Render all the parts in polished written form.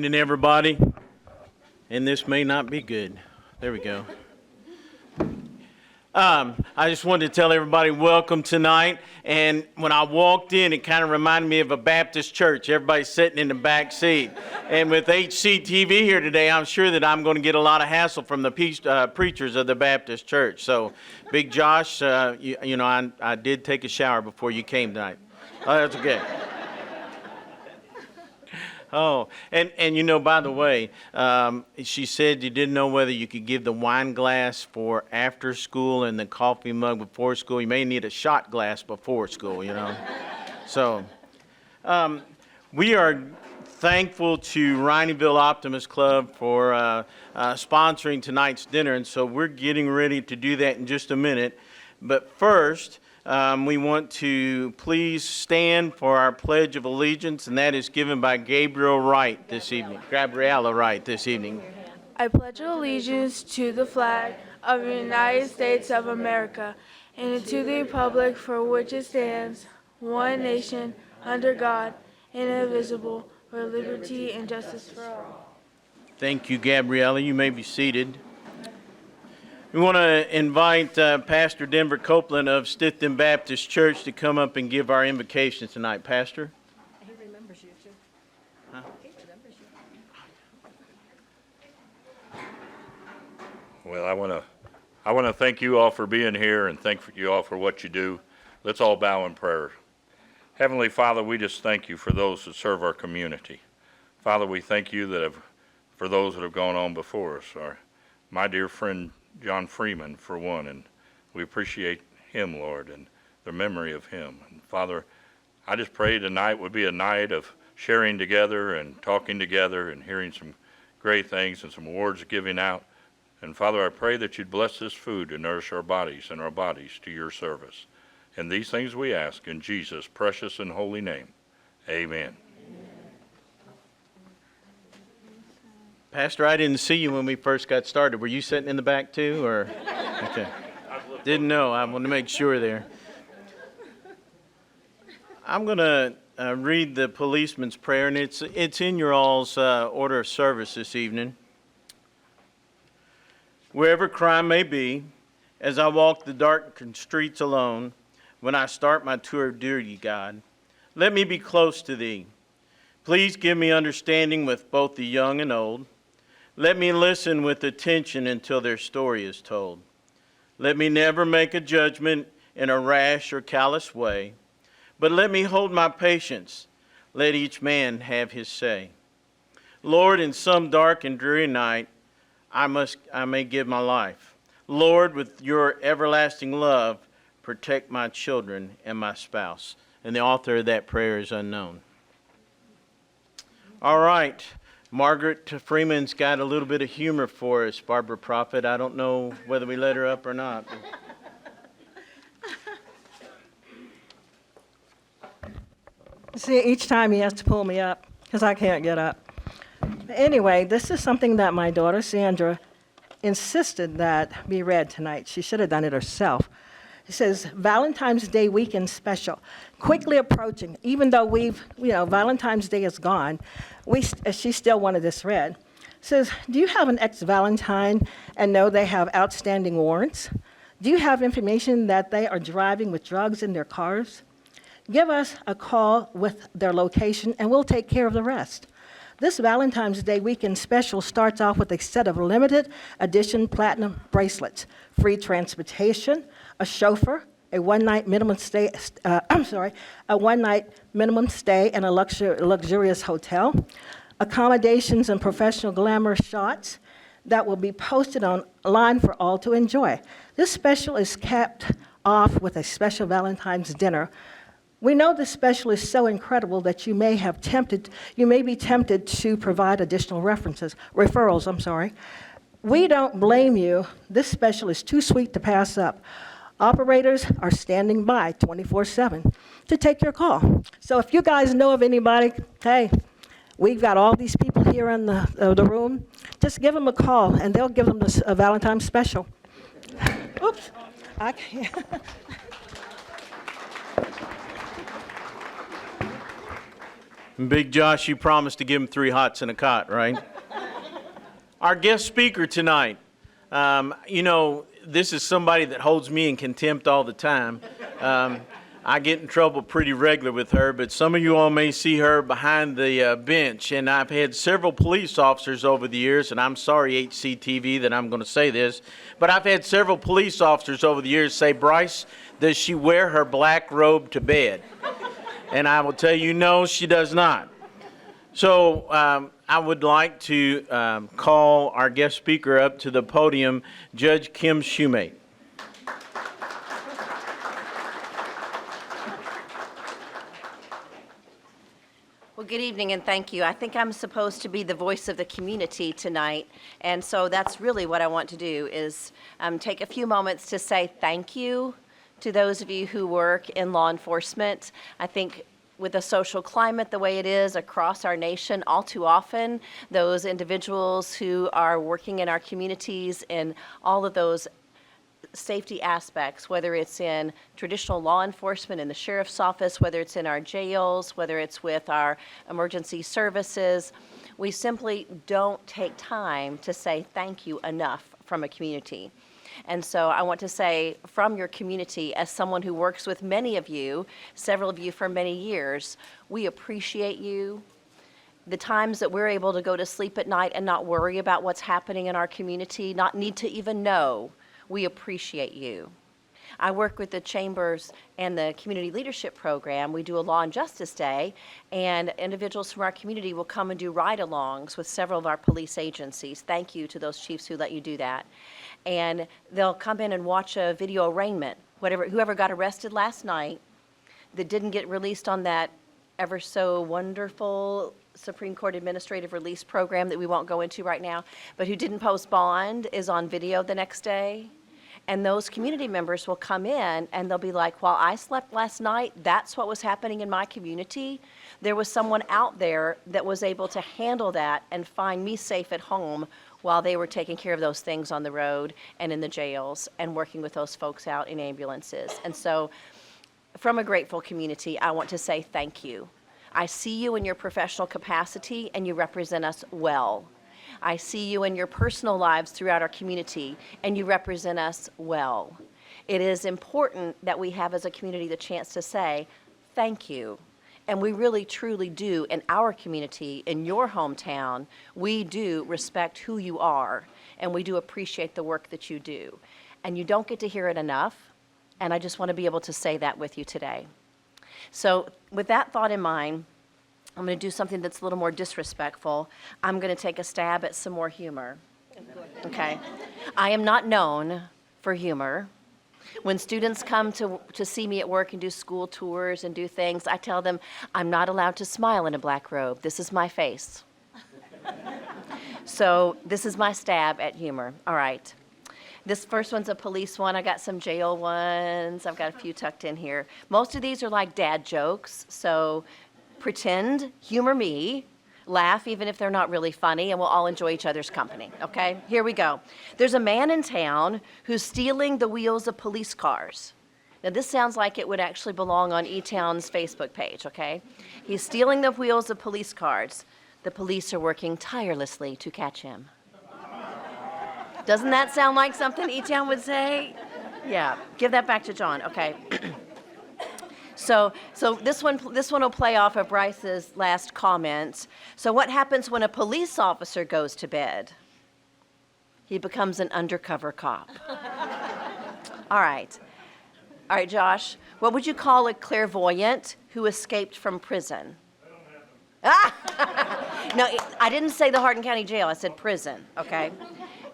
evening, everybody. And this may not be good. There we go. I just wanted to tell everybody welcome tonight. And when I walked in, it kind of reminded me of a Baptist church. Everybody's sitting in the back seat. And with HCEC-TV here today, I'm sure that I'm going to get a lot of hassle from the preachers of the Baptist church. So, Big Josh, I did take a shower before you came tonight. Oh, that's okay. Oh, and by the way, she said you didn't know whether you could give the wine glass for after school and the coffee mug before school. You may need a shot glass before school, So, we are thankful to Rineyville Optimist Club for sponsoring tonight's dinner, and so we're getting ready to do that in just a minute. But first, we want to please stand for our Pledge of Allegiance, and that is given by Gabriella Wright this evening. I pledge allegiance to the flag of the United States of America and to the republic for which it stands, one nation, under God, indivisible, for liberty and justice for all. Thank you, Gabriella. You may be seated. We want to invite Pastor Denver Copeland of Stithton Baptist Church to come up and give our invocation tonight. Pastor? He remembers you, too. Huh? He remembers you. Well, I want to thank you all for being here and thank you all for what you do. Let's all bow in prayer. Heavenly Father, we just thank you for those that serve our community. Father, we thank you for those that have gone on before us. My dear friend John Freeman, for one, and we appreciate him, Lord, and the memory of him. And Father, I just pray tonight would be a night of sharing together and talking together and hearing some great things and some awards giving out. And Father, I pray that you'd bless this food to nourish our bodies and our bodies to your service. And these things we ask in Jesus' precious and holy name. Amen. Pastor, I didn't see you when we first got started. Were you sitting in the back too, or? Okay. Didn't know. I wanted to make sure there. I'm going to read the policeman's prayer, and it's in your all's order of service this evening. Wherever crime may be, as I walk the dark streets alone, when I start my tour of duty, God, let me be close to Thee. Please give me understanding with both the young and old. Let me listen with attention until their story is told. Let me never make a judgment in a rash or callous way, but let me hold my patience. Let each man have his say. Lord, in some dark and dreary night, I may give my life. Lord, with your everlasting love, protect my children and my spouse. And the author of that prayer is unknown. All right. Margaret Freeman's got a little bit of humor for us, Barbara Prophet. I don't know whether we let her up or not. See, each time he has to pull me up because I can't get up. Anyway, this is something that my daughter Sandra insisted that be read tonight. She should have done it herself. It says, Valentine's Day weekend special, quickly approaching. Even though Valentine's Day is gone, she still wanted this read. It says, do you have an ex-Valentine and know they have outstanding warrants? Do you have information that they are driving with drugs in their cars? Give us a call with their location and we'll take care of the rest. This Valentine's Day weekend special starts off with a set of limited edition platinum bracelets, free transportation, a chauffeur, a one-night minimum stay in a luxurious hotel, accommodations and professional glamour shots that will be posted online for all to enjoy. This special is capped off with a special Valentine's dinner. We know this special is so incredible that you may be tempted to provide additional referrals. We don't blame you. This special is too sweet to pass up. Operators are standing by 24/7 to take your call. So if you guys know of anybody, hey, we've got all these people here in the room. Just give them a call, and they'll give them a Valentine's special. Oops, I can't. And Big Josh, you promised to give him 3 hots and a cot, right? Our guest speaker tonight, this is somebody that holds me in contempt all the time. I get in trouble pretty regular with her, but some of you all may see her behind the bench. And I've had several police officers over the years, and I'm sorry, HCEC-TV, that I'm going to say this, but I've had several police officers over the years say, "Bryce, does she wear her black robe to bed?" And I will tell you, no, she does not. So I would like to call our guest speaker up to the podium, Judge Kim Shumate. Well, good evening and thank you. I think I'm supposed to be the voice of the community tonight, and so that's really what I want to do is take a few moments to say thank you to those of you who work in law enforcement. I think with the social climate the way it is across our nation, all too often, those individuals who are working in our communities in all of those safety aspects, whether it's in traditional law enforcement in the sheriff's office, whether it's in our jails, whether it's with our emergency services, we simply don't take time to say thank you enough from a community. And so I want to say from your community, as someone who works with many of you, several of you for many years, we appreciate you. The times that we're able to go to sleep at night and not worry about what's happening in our community, not need to even know, we appreciate you. I work with the chambers and the community leadership program. We do a Law and Justice Day, and individuals from our community will come and do ride-alongs with several of our police agencies. Thank you to those chiefs who let you do that. And they'll come in and watch a video arraignment. Whoever got arrested last night that didn't get released on that ever so wonderful Supreme Court administrative release program that we won't go into right now, but who didn't post bond is on video the next day. And those community members will come in and they'll be like, while I slept last night, that's what was happening in my community. There was someone out there that was able to handle that and find me safe at home while they were taking care of those things on the road and in the jails and working with those folks out in ambulances. And so from a grateful community, I want to say thank you. I see you in your professional capacity and you represent us well. I see you in your personal lives throughout our community, and you represent us well. It is important that we have as a community the chance to say thank you. And we really truly do in our community, in your hometown, we do respect who you are, and we do appreciate the work that you do. And you don't get to hear it enough, and I just want to be able to say that with you today. So with that thought in mind, I'm going to do something that's a little more disrespectful. I'm going to take a stab at some more humor. Okay? I am not known for humor. When students come to see me at work and do school tours and do things, I tell them, I'm not allowed to smile in a black robe. This is my face. So this is my stab at humor. All right. This first one's a police one. I got some jail ones. I've got a few tucked in here. Most of these are like dad jokes, so pretend, humor me, laugh even if they're not really funny, and we'll all enjoy each other's company, okay? Here we go. There's a man in town who's stealing the wheels of police cars. Now this sounds like it would actually belong on E-Town's Facebook page, okay? He's stealing the wheels of police cars. The police are working tirelessly to catch him. Doesn't that sound like something E-Town would say? Yeah, give that back to John, okay? So this one will play off of Bryce's last comment. So what happens when a police officer goes to bed? He becomes an undercover cop. All right, Josh, what would you call a clairvoyant who escaped from prison? No, I didn't say the Hardin County Jail, I said prison, okay?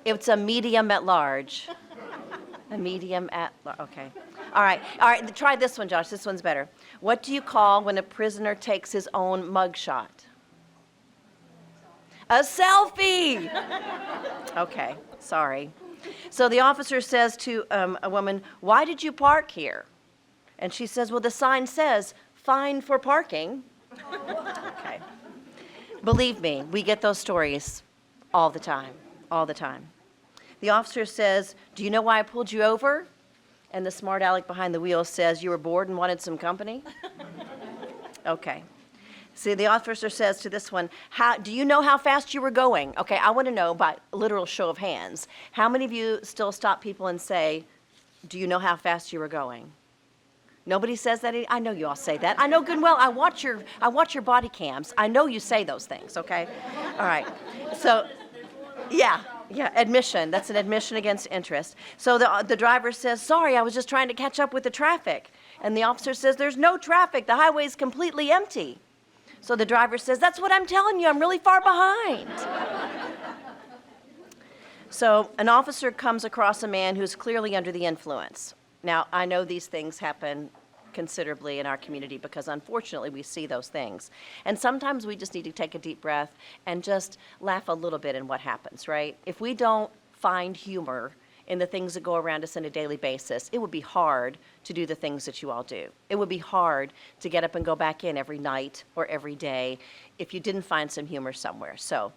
It's a medium at large. A medium at large, okay. All right, try this one, Josh. This one's better. What do you call when a prisoner takes his own mugshot? A selfie! Okay, sorry. So the officer says to a woman, why did you park here? And she says, well, the sign says, fine for parking. Okay. Believe me, we get those stories all the time, all the time. The officer says, do you know why I pulled you over? And the smart aleck behind the wheel says, you were bored and wanted some company? Okay. See, the officer says to this one, do you know how fast you were going? Okay, I want to know by literal show of hands. How many of you still stop people and say, do you know how fast you were going? Nobody says that? I know you all say that. I know good and well. I watch your body cams. I know you say those things, okay? All right. So, yeah, admission. That's an admission against interest. So the driver says, sorry, I was just trying to catch up with the traffic. And the officer says, there's no traffic. The highway is completely empty. So the driver says, that's what I'm telling you. I'm really far behind. So an officer comes across a man who's clearly under the influence. Now, I know these things happen considerably in our community because unfortunately we see those things. And sometimes we just need to take a deep breath and just laugh a little bit in what happens, right? If we don't find humor in the things that go around us on a daily basis, it would be hard to do the things that you all do. It would be hard to get up and go back in every night or every day if you didn't find some humor somewhere. So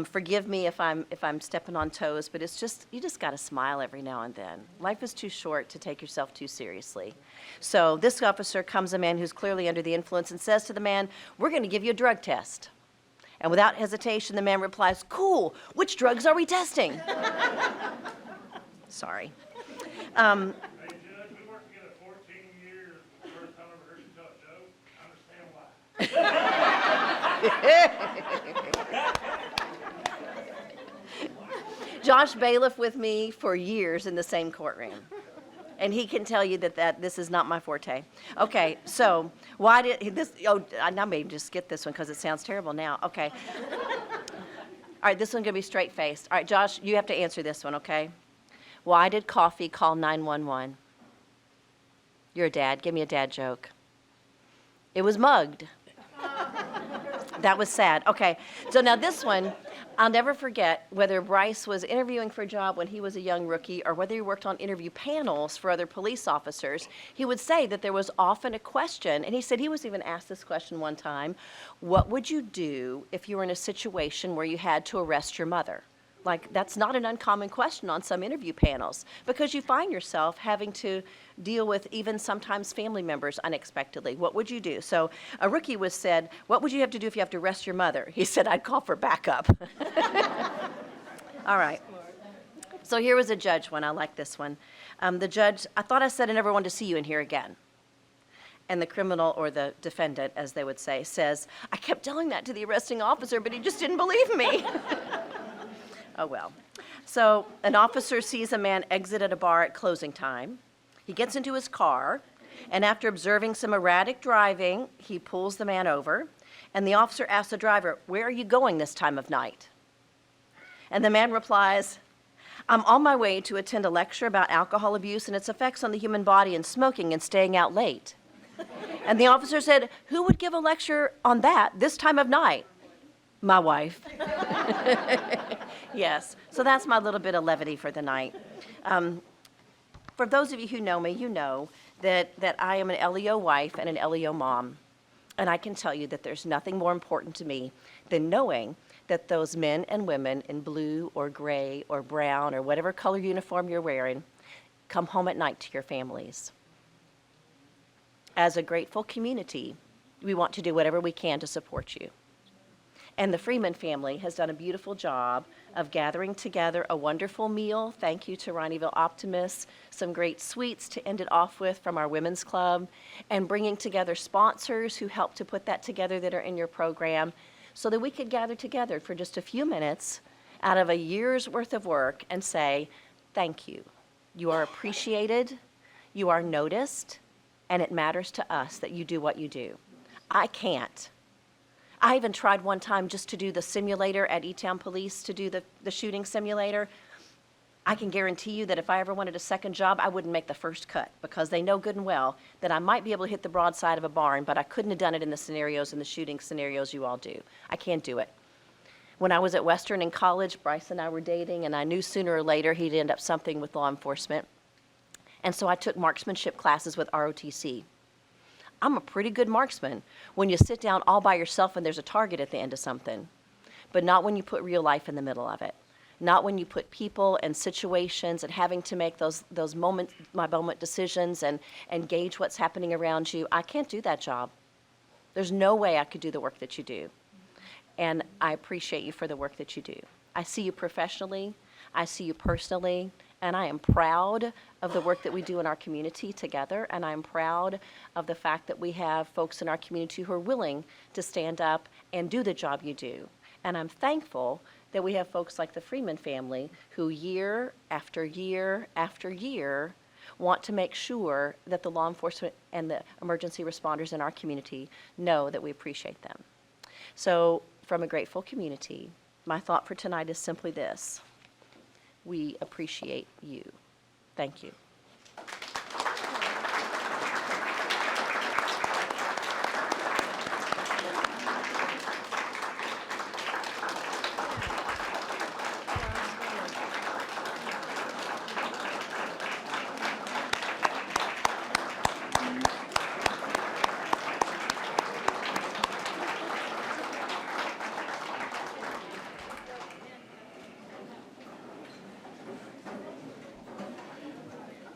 forgive me if I'm stepping on toes, but it's just, you just got to smile every now and then. Life is too short to take yourself too seriously. So this officer comes a man who's clearly under the influence and says to the man, we're going to give you a drug test. And without hesitation, the man replies, cool, which drugs are we testing? Sorry. Hey, Judge, we worked together 14 years. The first time I ever heard you tell a joke, I understand why. Josh bailiff with me for years in the same courtroom. And he can tell you that this is not my forte. Okay, so why did this, I may just skip this one because it sounds terrible now. Okay. All right, this one's going to be straight-faced. All right, Josh, you have to answer this one, okay? Why did Coffee call 911? You're a dad. Give me a dad joke. It was mugged. That was sad. Okay, so now this one, I'll never forget whether Bryce was interviewing for a job when he was a young rookie or whether he worked on interview panels for other police officers. He would say that there was often a question, and he said he was even asked this question one time, what would you do if you were in a situation where you had to arrest your mother? Like, that's not an uncommon question on some interview panels because you find yourself having to deal with even sometimes family members unexpectedly. What would you do? So a rookie was said, what would you have to do if you have to arrest your mother? He said, I'd call for backup. All right. So here was a judge one. I like this one. The judge, I thought I said I never wanted to see you in here again. And the criminal, or the defendant, as they would say, says, I kept telling that to the arresting officer, but he just didn't believe me. Oh, well. So an officer sees a man exit at a bar at closing time. He gets into his car, and after observing some erratic driving, he pulls the man over, and the officer asks the driver, where are you going this time of night? And the man replies, I'm on my way to attend a lecture about alcohol abuse and its effects on the human body and smoking and staying out late. And the officer said, who would give a lecture on that this time of night? My wife. Yes, so that's my little bit of levity for the night. For those of you who know me, you know that I am an LEO wife and an LEO mom. And I can tell you that there's nothing more important to me than knowing that those men and women in blue or gray or brown or whatever color uniform you're wearing come home at night to your families. As a grateful community, we want to do whatever we can to support you. And the Freeman family has done a beautiful job of gathering together a wonderful meal. Thank you to Ronnieville Optimists, some great sweets to end it off with from our women's club, and bringing together sponsors who helped to put that together that are in your program so that we could gather together for just a few minutes out of a year's worth of work and say, thank you. You are appreciated, you are noticed, and it matters to us that you do what you do. I can't. I even tried one time just to do the simulator at E-Town Police, to do the shooting simulator. I can guarantee you that if I ever wanted a second job, I wouldn't make the first cut because they know good and well that I might be able to hit the broadside of a barn, but I couldn't have done it in the scenarios and the shooting scenarios you all do. I can't do it. When I was at Western in college, Bryce and I were dating, and I knew sooner or later he'd end up something with law enforcement. And so I took marksmanship classes with ROTC. I'm a pretty good marksman when you sit down all by yourself and there's a target at the end of something, but not when you put real life in the middle of it. Not when you put people and situations and having to make those moment decisions and gauge what's happening around you. I can't do that job. There's no way I could do the work that you do. And I appreciate you for the work that you do. I see you professionally, I see you personally, and I am proud of the work that we do in our community together, and I'm proud of the fact that we have folks in our community who are willing to stand up and do the job you do. And I'm thankful that we have folks like the Freeman family who year after year after year want to make sure that the law enforcement and the emergency responders in our community know that we appreciate them. So from a grateful community, my thought for tonight is simply this: we appreciate you. Thank you.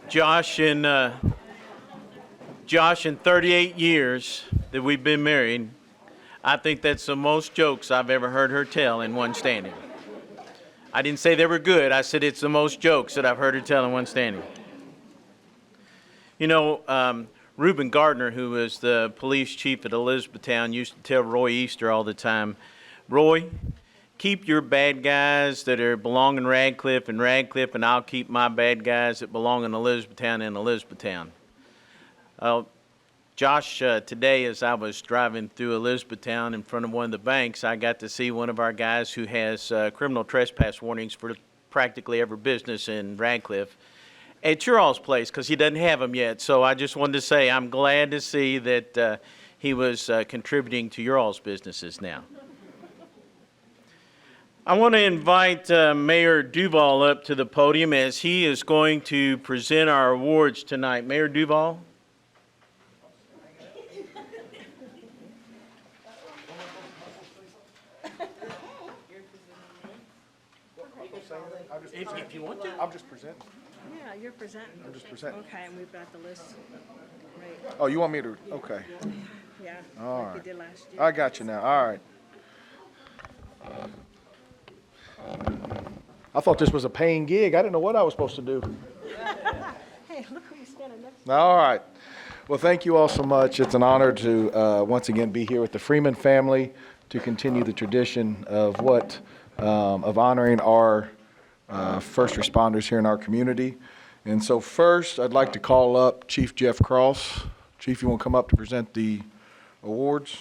Josh, in 38 years that we've been married, I think that's the most jokes I've ever heard her tell in one standing. I didn't say they were good. I said it's the most jokes that I've heard her tell in one standing. You know, Reuben Gardner, who was the police chief at Elizabethtown, used to tell Roy Easter all the time, Roy, keep your bad guys that belong in Radcliffe, and I'll keep my bad guys that belong in Elizabethtown. Josh, today as I was driving through Elizabethtown in front of one of the banks, I got to see one of our guys who has criminal trespass warnings for practically every business in Radcliffe at your all's place, because he doesn't have them yet. So I just wanted to say I'm glad to see that he was contributing to your all's businesses now. I want to invite Mayor Duval up to the podium as he is going to present our awards tonight. Mayor Duval. If you want to. I'm just presenting. Yeah, you're presenting. I'm just presenting. Okay, and we've got the list. Right. Oh, you want me to? Okay. Yeah, All like we right. did last year. I got you now. All right. I thought this was a paying gig. I didn't know what I was supposed to do. Hey, look who's standing next to All right. Well, thank you all so much. It's an honor to once again be here with the Freeman family to continue the tradition of of honoring our first responders here in our community. And so first, I'd like to call up Chief Jeff Cross. Chief, you want to come up to present the awards?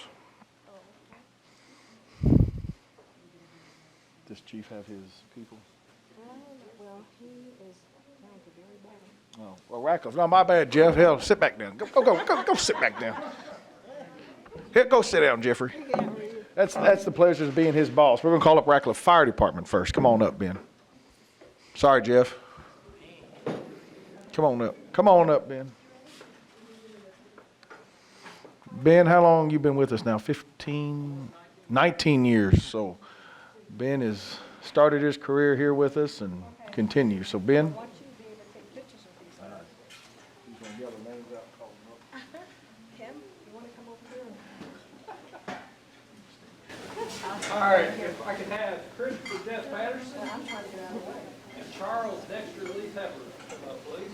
Does Chief have his people? Well, he is down at the very bottom. Oh, well, Radcliffe. No, my bad, Jeff. Hell, sit back down. Go sit back down. Here, go sit down, Jeffrey. That's the pleasure of being his boss. We're going to call up Radcliffe Fire Department first. Come on up, Ben. Sorry, Jeff. Come on up. Come on up, Ben. Ben, how long you been with us now? 19 years. So Ben has started his career here with us and continues. So Ben. I want you to be able to take pictures of these guys. He's going to yell the names out and call them up. Kim, you want to come over here? All right, if I could have Christopher Jeff Patterson I'm trying to get out of the way. and Charles Dexter Lee Pepper, please.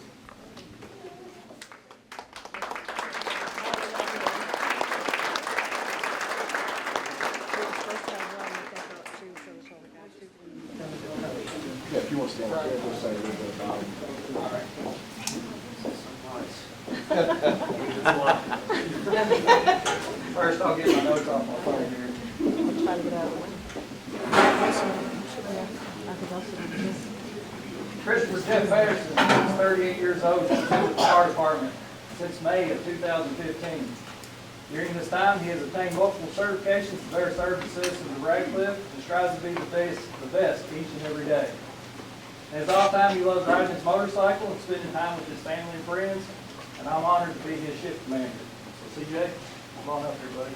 Yeah, if you want to stand up there, we'll say a little bit about it. First, I'll get my notes off my phone here. Try to get out of the way. Christopher Jeff Patterson is 38 years old, he's been with the fire department since May of 2015. During this time, he has obtained multiple certifications to better serve the citizens of Radcliffe and strives to be the best each and every day. In his off time, he loves riding his motorcycle and spending time with his family and friends, and I'm honored to be his shift commander. So CJ, come on up here, buddy.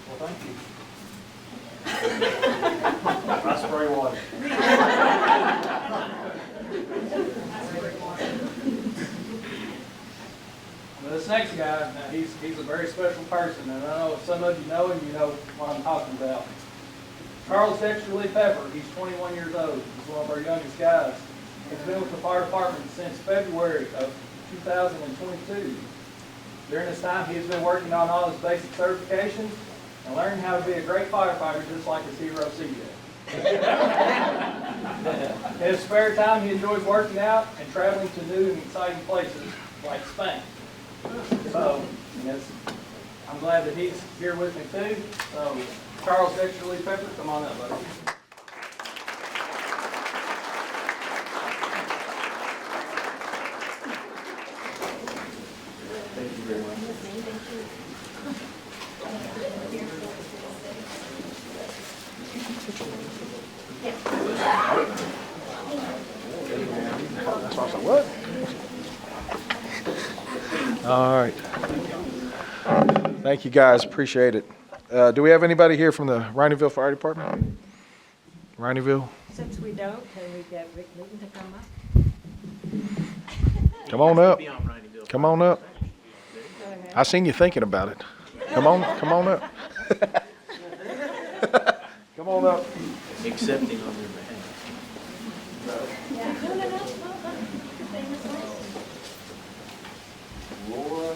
Well, thank you. I spray water. next guy, now he's a very special person, and I know if some of you know him, you know what I'm talking about. Charles Dexter Lee Pepper, he's 21 years old. He's one of our youngest guys. He's been with the fire department since February of 2022. During this time, he has been working on all his basic certifications and learning how to be a great firefighter just like his hero CJ. In his spare time, he enjoys working out and traveling to new and exciting places like Spain. So, I'm glad that he's here with me too. So, Charles Dexter Lee Pepper, come on up, buddy. Thank you very much. That's why I said, what? All right. Thank you, guys. Appreciate it. Do we have anybody here from the Rhineyville Fire Department? Rhineyville? Since we don't, can we get Rick Newton to come up? Come on up. Be on Rhineyville. Come on up. I seen you thinking about it. Come on up. Come on up. Accepting on their behalf. Laura,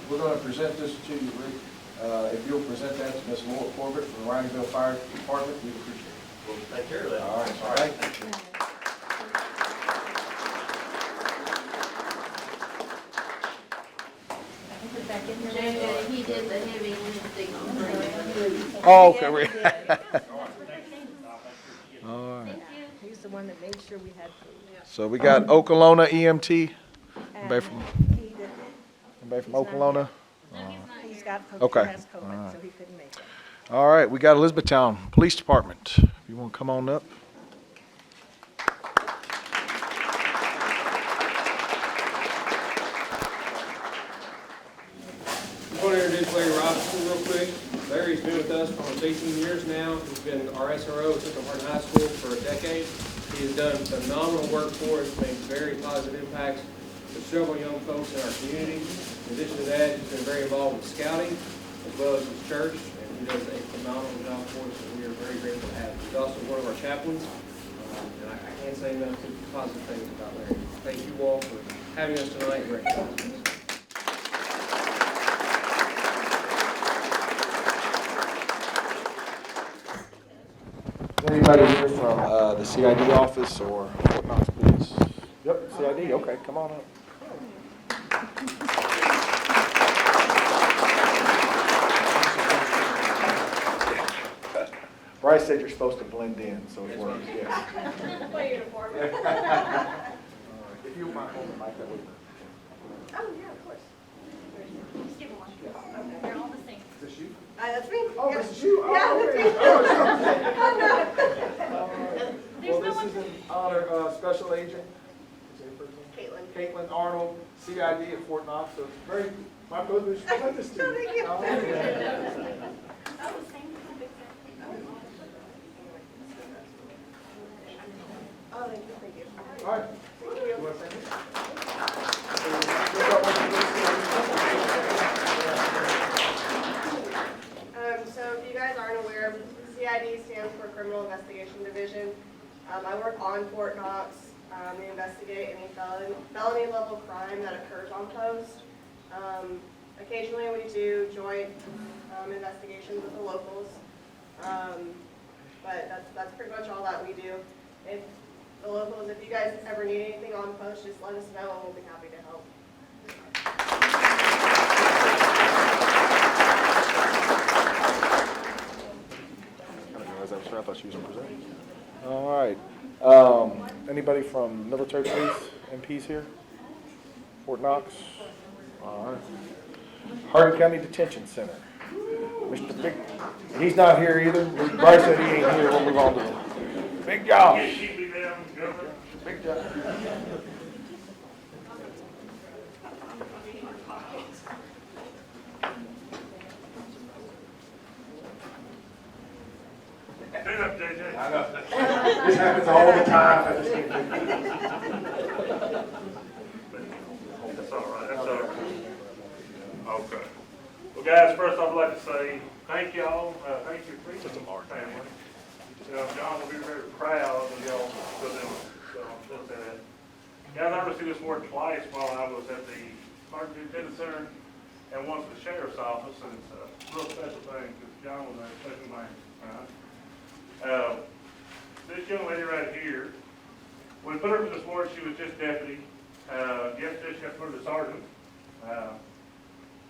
we're going to present this to you, Rick. If you'll present that to Ms. Laura Corbett from the Rhineyville Fire Department, we'd appreciate it. We'll take care of that. All right, all right. He did the heavy lifting on bringing Oh, okay, Rick. All right. He's the one that made sure we had food. So we got Okolona EMT. Anybody And from, he didn't. anybody from Okolona? He's got COVID, Okay. he has COVID, so he couldn't make it. All right, we got Elizabethtown Police Department. If you want to come on up. I want to introduce Larry Robinson real quick. Larry's been with us for almost 18 years now. He's been our SRO at Central Hardin High School for a decade. He has done phenomenal work for us, made very positive impacts with several young folks in our community. In addition to that, he's been very involved with scouting as well as his church, and he does a phenomenal job for us, and we are very grateful to have him. He's also one of our chaplains, and I can't say enough positive things about Larry. Thank you all for having us tonight and recognizing us. Anybody here from the CID office or Fort Knox Police? Yep, CID, okay, come on up. Bryce said you're supposed to blend in, so it works, yes. My uniform. If you mind holding the mic, that would. Oh, yeah, of course. Just give them one. Okay, they're all the same. Is this you? That's me. Oh, this is you? Yeah, that's me. Well, this is in honor of Special Agent Caitlin. Caitlin Arnold, CID at Fort Knox, so it's very, my privilege to present this to you. Thank you. Oh, yeah. Oh, the same. Oh, thank you, thank you. All right. You wanna say So if you guys aren't aware, CID stands for Criminal Investigation Division. I work on Fort Knox. We investigate any felony level crime that occurs on post. Occasionally we do joint investigations with the locals. But that's pretty much all that we do. If the locals, if you guys ever need anything on post, just let us know and we'll be happy to help. I thought she was presenting. All right. Anybody from military police MPs here? Fort Knox? All right. Hardin County Detention Center. Mr. Big, he's not here either. Bryce said he ain't here. We'll move on to Big Josh. Big Josh. Stand up, JJ. I know. This happens all the time. That's all right, that's all Okay. Well, guys, first I'd like to say thank y'all, thank your Freedom family. John will be very proud of y'all for them, so just that. Guys, I received this award twice while I was at the Martin Detention Center and once at the Sheriff's Office, and it's a real special thing because John was a special man. This young lady right here, when we put her for this award, she was just deputy. Yesterday she got promoted to sergeant.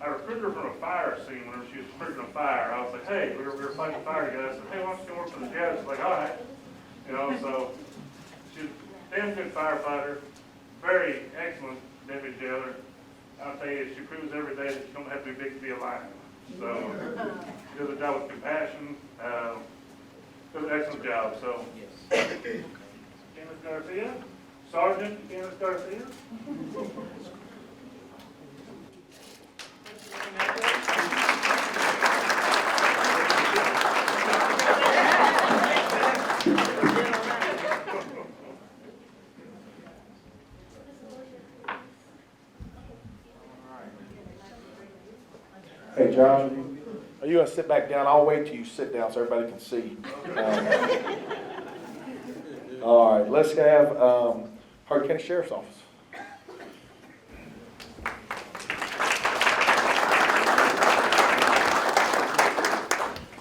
I recruited her from a fire scene whenever she was working on fire. I was like, hey, we were fighting fire together. I said, hey, why don't you come work for the jail? She's like, all right. You know, so she's a damn good firefighter, very excellent deputy jailer. I'll tell you, she proves every day that you don't have to be big to be alive. So she does a job with compassion, does an excellent job. So, Candace Garcia, Sergeant Candace Garcia. Hey, Josh, are you gonna sit back down? I'll wait till you sit down so everybody can see. All right, let's have Hardin County Sheriff's Office.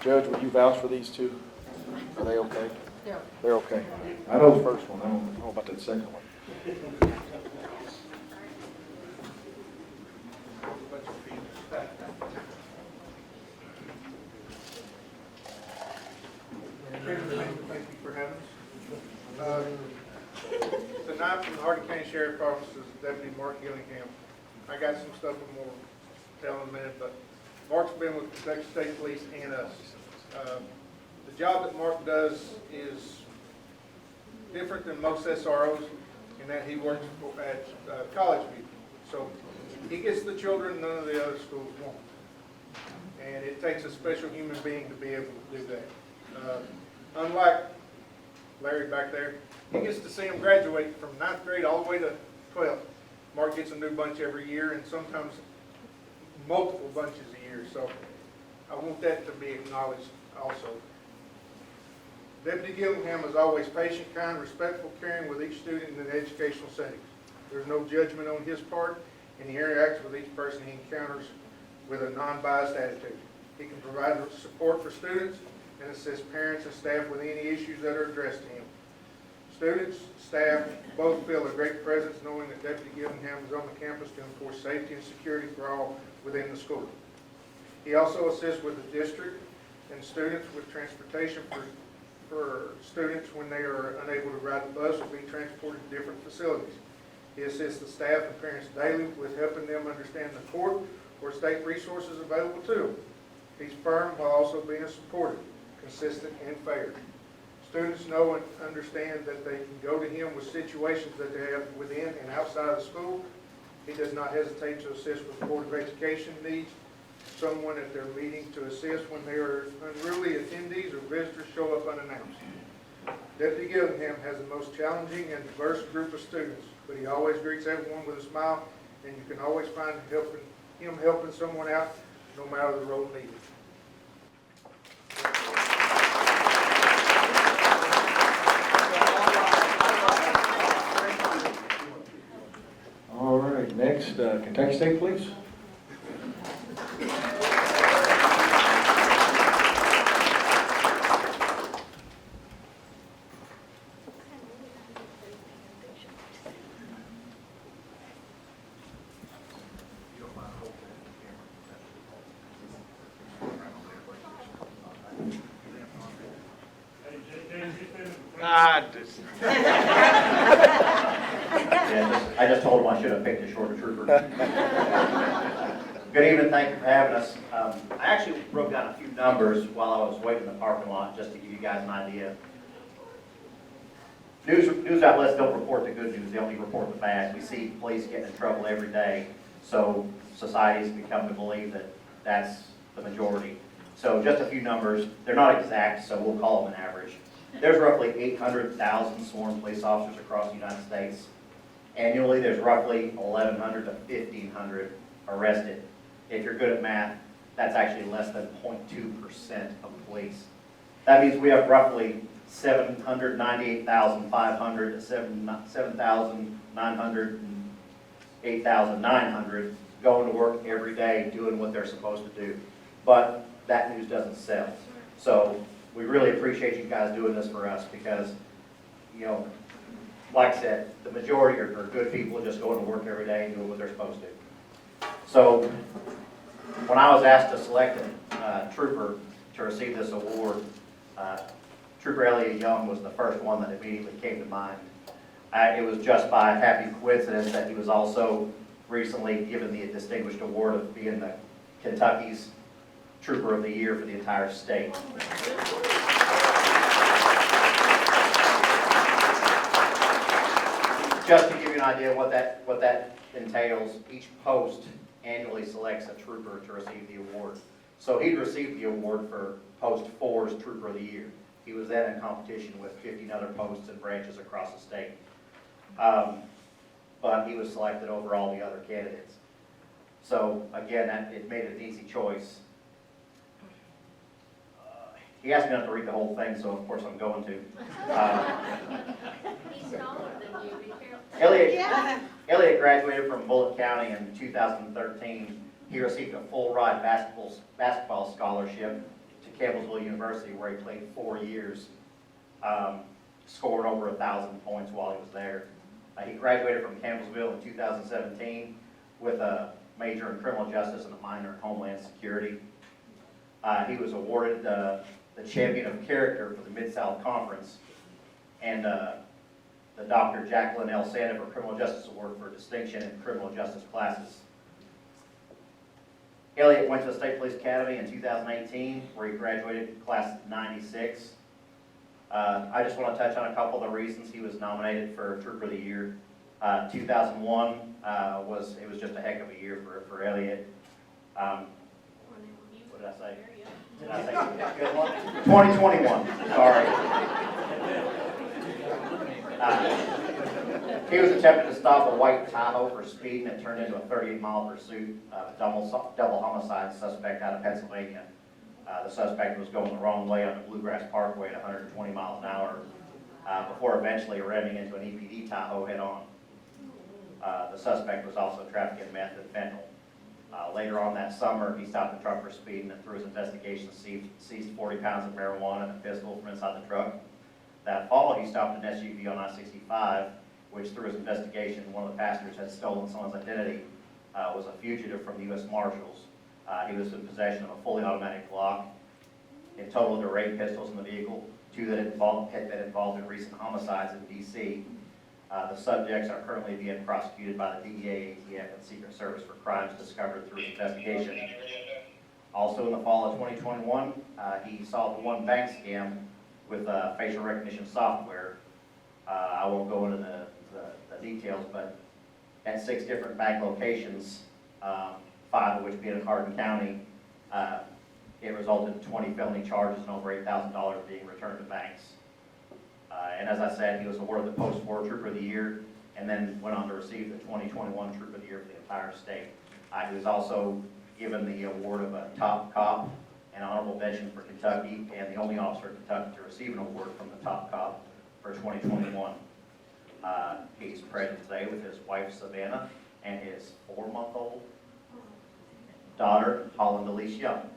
Judge, will you vouch for these two? Are they okay? Yeah. They're okay. I know the first one. I don't know about that second one. Thank you for having us. Tonight from the Hardin County Sheriff's Office is Deputy Mark Gillingham. I got some stuff I'm going to tell in a minute, but Mark's been with Kentucky State Police and us. The job that Mark does is different than most SROs in that he works at College View. So he gets the children none of the other schools want. And it takes a special human being to be able to do that. Unlike Larry back there, he gets to see them graduate from 9th grade all the way to 12th. Mark gets a new bunch every year and sometimes multiple bunches a year. So I want that to be acknowledged also. Deputy Gillingham is always patient, kind, respectful, caring with each student in the educational settings. There's no judgment on his part, and he interacts with each person he encounters with a non-biased attitude. He can provide support for students and assist parents and staff with any issues that are addressed to him. Students, staff, both feel a great presence knowing that Deputy Gillingham is on the campus to enforce safety and security for all within the school. He also assists with the district and students with transportation for students when they are unable to ride the bus or be transported to different facilities. He assists the staff and parents daily with helping them understand the court or state resources available to them. He's firm while also being supportive, consistent, and fair. Students know and understand that they can go to him with situations that they have within and outside of the school. He does not hesitate to assist with Board of Education needs, someone at their meeting to assist when there are unruly attendees or visitors show up unannounced. Deputy Gillingham has the most challenging and diverse group of students, but he always greets everyone with a smile, and you can always find him helping someone out, no matter the role needed. All right, next, Kentucky State Police. I just told him I should have picked a shorter trooper. Good evening, thank you for having us. I actually wrote down a few numbers while I was waiting in the parking lot just to give you guys an idea. News outlets don't report the good news, they only report the bad. We see police getting in trouble every day, so society's become to believe that that's the majority. So just a few numbers, they're not exact, so we'll call them an average. There's roughly 800,000 sworn police officers across the United States. Annually, there's roughly 1,100 to 1,500 arrested if you're good at math, that's actually less than 0.2% of police. That means we have roughly 798,500 to 7,900 and 8,900 going to work every day doing what they're supposed to do. But that news doesn't sell. So we really appreciate you guys doing this for us because, you know, like I said, the majority are good people just going to work every day and doing what they're supposed to. So when I was asked to select a trooper to receive this award, Trooper Elliott Young was the first one that immediately came to mind. It was just by a happy coincidence that he was also recently given the distinguished award of being the Kentucky's Trooper of the Year for the entire state. Just to give you an idea of what that entails, each post annually selects a trooper to receive the award. So he received the award for Post 4's Trooper of the Year. He was then in competition with 15 other posts and branches across the state. But he was selected over all the other candidates. So again, it made it an easy choice. He asked me not to read the whole thing, so of course I'm going to. He's taller than you, be careful. Elliott graduated from Bullitt County in 2013. He received a full ride basketball scholarship to Campbellsville University, where he played 4 years, scored over 1,000 points while he was there. He graduated from Campbellsville in 2017 with a major in criminal justice and a minor in homeland security. He was awarded the Champion of Character for the Mid-South Conference and the Dr. Jacqueline L. Sandover Criminal Justice Award for distinction in criminal justice classes. Elliott went to the State Police Academy in 2018, where he graduated class of 96. I just want to touch on a couple of the reasons he was nominated for Trooper of the Year. 2001 was just a heck of a year for Elliott. What did I say? Did I say a good one? 2021, sorry. He was attempting to stop a white Tahoe for speeding that turned into a 38-mile pursuit of a double homicide suspect out of Pennsylvania. The suspect was going the wrong way on the Bluegrass Parkway at 120 miles an hour before eventually ramming into an EPD Tahoe head-on. The suspect was also trafficking meth and fentanyl. Later on that summer, he stopped the truck for speeding and through his investigation seized 40 pounds of marijuana and a pistol from inside the truck. That fall, he stopped an SUV on I-65, which through his investigation, one of the passengers had stolen someone's identity, was a fugitive from the U.S. Marshals. He was in possession of a fully automatic Glock. In total, there were 8 pistols in the vehicle, 2 that had been involved in recent homicides in D.C. The subjects are currently being prosecuted by the DEA, ATF, and Secret Service for crimes discovered through his investigation. Also in the fall of 2021, he solved one bank scam with facial recognition software. I won't go into the details, but at 6 different bank locations, 5 of which being in Hardin County, it resulted in 20 felony charges and over $8,000 being returned to banks. And as I said, he was awarded the Post 4 Trooper of the Year and then went on to receive the 2021 Trooper of the Year for the entire state. He was also given the award of a top cop and honorable mention for Kentucky, and the only officer in Kentucky to receive an award from the top cop for 2021. He's present today with his wife Savannah and his 4-month-old daughter Holland Elise Young.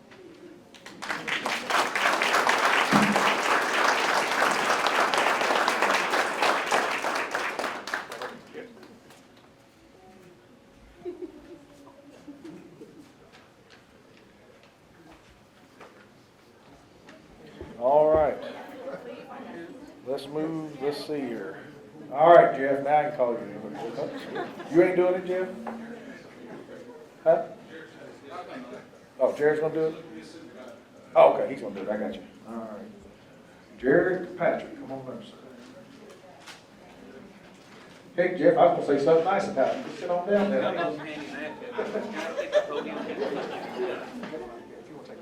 All right. Let's move, let's see here. All right, Jeff, now I can call you. You ain't doing it, Jeff? Huh? Oh, Jared's gonna do it? Oh, okay, he's gonna do it, I got you. All right. Jared Patrick, come on up, sir. Hey, Jeff, I was gonna say something nice about you. Just sit on down there.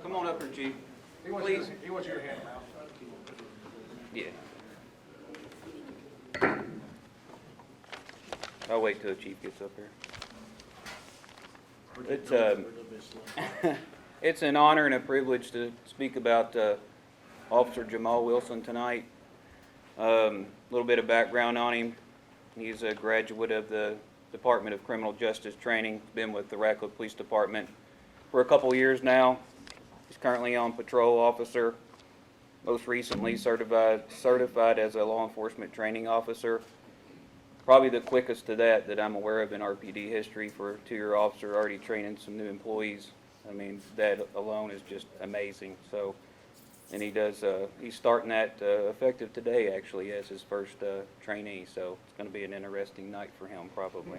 Come on up here, Chief. Please. He wants you to hand him out. Yeah. I'll wait till the chief gets up here. It's an honor and a privilege to speak about Officer Jamal Wilson tonight. A little bit of background on him. He's a graduate of the Department of Criminal Justice Training, been with the Radcliffe Police Department for a couple years now. He's currently on patrol officer, most recently certified as a law enforcement training officer. Probably the quickest to that I'm aware of in RPD history for a 2-year officer already training some new employees. I mean, that alone is just amazing. So, and he's starting that effective today actually as his first trainee. So it's going to be an interesting night for him probably.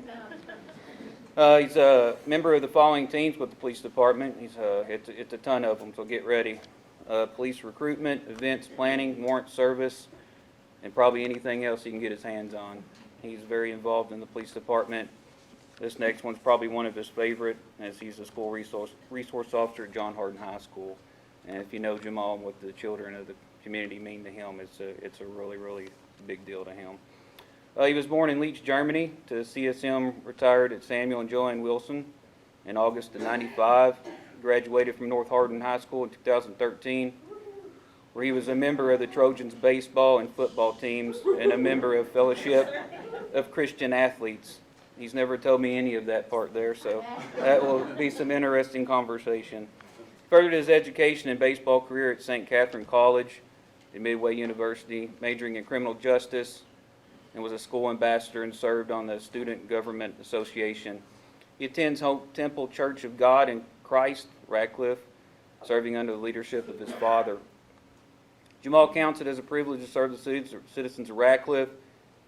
He's a member of the following teams with the police department. It's a ton of them, so get ready. Police recruitment, events planning, warrant service, and probably anything else he can get his hands on. He's very involved in the police department. This next one's probably one of his favorite, as he's a school resource officer at John Hardin High School. And if you know Jamal and what the children of the community mean to him, it's a really, really big deal to him. He was born in Leeds, Germany, to CSM, retired at Samuel and Joanne Wilson in August of '95. Graduated from North Hardin High School in 2013, where he was a member of the Trojans baseball and football teams and a member of Fellowship of Christian Athletes. He's never told me any of that part there, so that will be some interesting conversation. Furthered his education and baseball career at St. Catherine College at Midway University, majoring in criminal justice, and was a school ambassador and served on the Student Government Association. He attends Hope Temple Church of God in Christ, Radcliffe, serving under the leadership of his father. Jamal counts it as a privilege to serve the citizens of Radcliffe.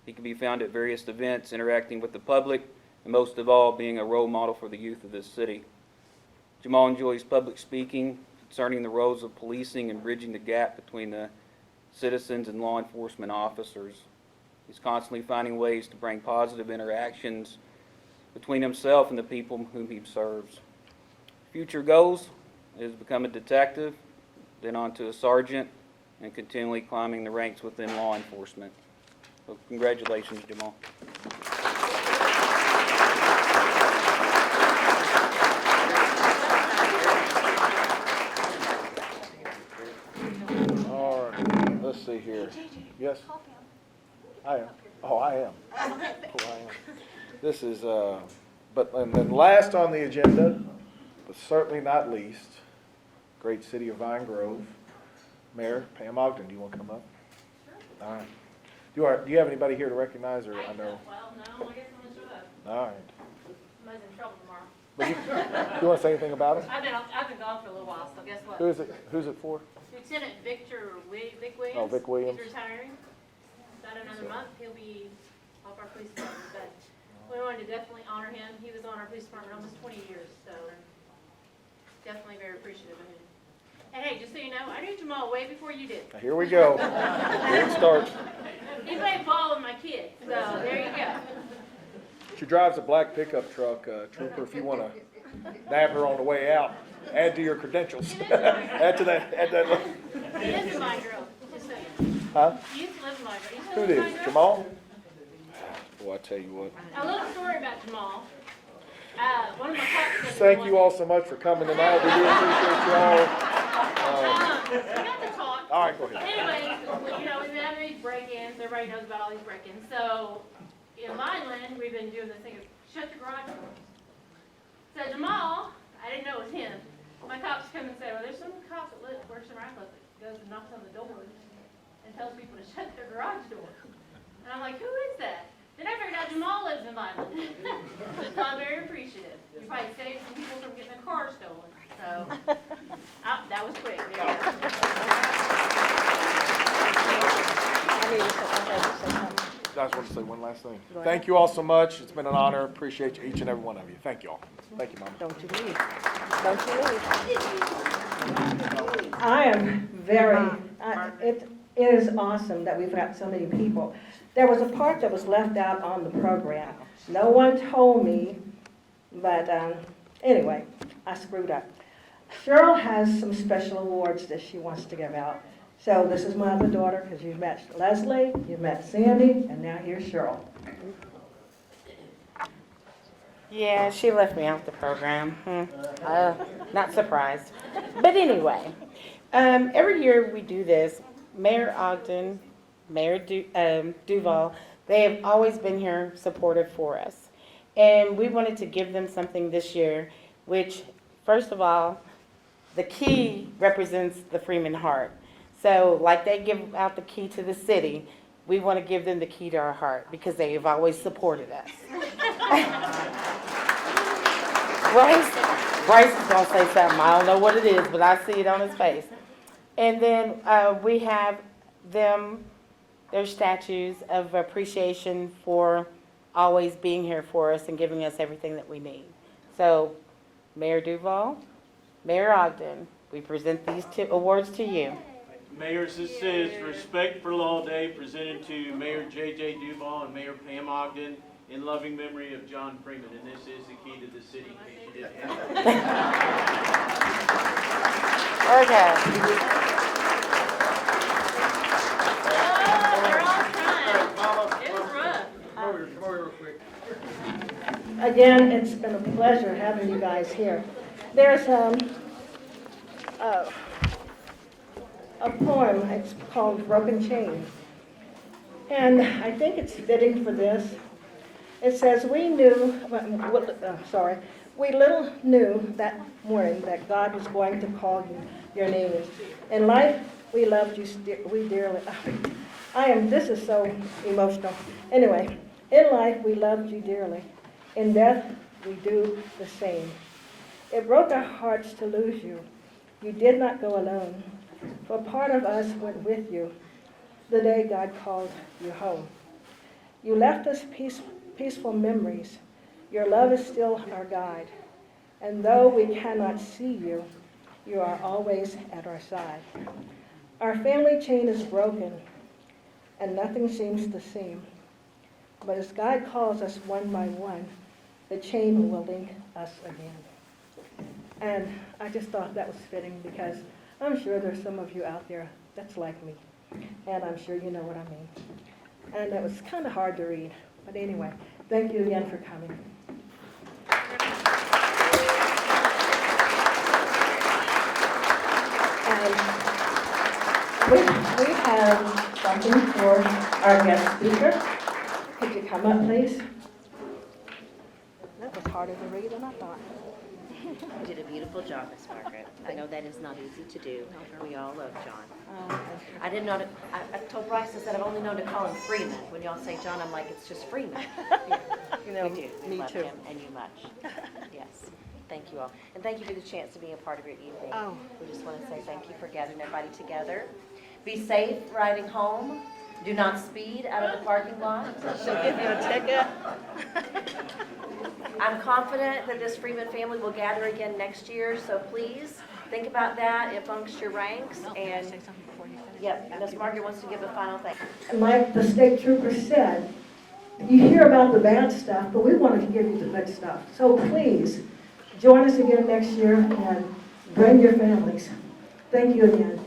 He can be found at various events, interacting with the public, and most of all, being a role model for the youth of this city. Jamal enjoys public speaking concerning the roles of policing and bridging the gap between the citizens and law enforcement officers. He's constantly finding ways to bring positive interactions between himself and the people whom he serves. Future goals is become a detective, then on to a sergeant, and continually climbing the ranks within law enforcement. So congratulations, Jamal. All right, let's see here. Yes? I am. Oh, I am. Oh, I am. This is, and then last on the agenda, but certainly not least, great city of Vine Grove, Mayor Pam Ogden. Do you want to come up? All right. Do you have anybody here to recognize, or I know? Well, no, I guess I'm gonna show up. All right. Somebody's in trouble tomorrow. But you want to say anything about it? I've been gone for a little while, so guess what? Who's it for? Lieutenant Vic Williams. Oh, Vic Williams. He's retiring. About another month, he'll be off our police department, but we wanted to definitely honor him. He was on our police department almost 20 years, so definitely very appreciative of him. And hey, just so you know, I knew Jamal way before you did. Here we go. Here it starts. He played ball with my kid, so there you go. She drives a black pickup truck, Trooper, if you want to nab her on the way out, add to your credentials. add that. He is a Vine Grove, just saying. Huh? He used to live in Vine Grove. Who it is? Jamal? Boy, I tell you what. A little story about Jamal. One of my cops. Thank you all so much for coming tonight. We do appreciate you all. We got to talk. All right, go ahead. Anyway, you know, we've been having these break-ins. Everybody knows about all these break-ins. So in Vineland, we've been doing this thing of shut your garage door. So Jamal, I didn't know it was him. My cops come and say, well, there's some cop that works in Radcliffe that goes and knocks on the doors and tells people to shut their garage door. And I'm like, who is that? Then I figured out Jamal lives in Vineland. So I'm very appreciative. You probably saved some people from getting their car stolen. So that was quick. There you I just want to say one last thing. Thank you all so much. It's been an honor. Appreciate you, each and every one of you. Thank you all. Thank you, Mama. Don't you leave. Don't you leave. I am very, it is awesome that we've got so many people. There was a part that was left out on the program. No one told me, but anyway, I screwed up. Cheryl has some special awards that she wants to give out. So this is my other daughter, because you've met Leslie, you've met Sandy, and now here's Cheryl. Yeah, she left me off the program. Not surprised. But anyway, every year we do this. Mayor Ogden, Mayor Duval, they have always been here supportive for us. And we wanted to give them something this year, which, first of all, the key represents the Freeman heart. So like they give out the key to the city, we want to give them the key to our heart because they have always supported us. Bryce is going to say something. I don't know what it is, but I see it on his face. And then we have them, their statues of appreciation for always being here for us and giving us everything that we need. So, Mayor Duval, Mayor Ogden, we present these two awards to you. Mayors, this is Respect for Law Day presented to Mayor J.J. Duval and Mayor Pam Ogden in loving memory of John Freeman, and this is the key to the city in case you didn't know. Okay. They're all trying. It was rough. Come over real quick. Again, it's been a pleasure having you guys here. There's a poem, it's called Broken Chain. And I think it's fitting for this. It says, we little knew that morning that God was going to call you your names. In life, we loved you, we dearly. This is so emotional. Anyway, in life, we loved you dearly. In death, we do the same. It broke our hearts to lose you. You did not go alone, for part of us went with you the day God called you home. You left us peaceful memories. Your love is still our guide. And though we cannot see you, you are always at our side. Our family chain is broken, and nothing seems the same. But as God calls us one by one, the chain will link us again. And I just thought that was fitting because I'm sure there's some of you out there that's like me. And I'm sure you know what I mean. And it was kind of hard to read. But anyway, thank you again for coming. And we have something for our guest speaker. Could you come up, please? That was harder to read than I thought. You did a beautiful job, Miss Margaret. I know that is not easy to do. We all love John. I didn't know, I told Bryce, I said I've only known to call him Freeman. When y'all say John, I'm like, it's just Freeman. You know, We do. We me love too. him and you much. Yes. Thank you all. And thank you for the chance to be a part of your evening. Oh. We just want to say thank you for gathering everybody together. Be safe riding home. Do not speed out of the parking lot. She'll give you a ticket. I'm confident that this Freeman family will gather again next year, so please think about that amongst your ranks. And, yep, Ms. Margaret wants to give a final thank you. And like the state trooper said, you hear about the bad stuff, but we wanted to give you the good stuff. So please, join us again next year and bring your families. Thank you again.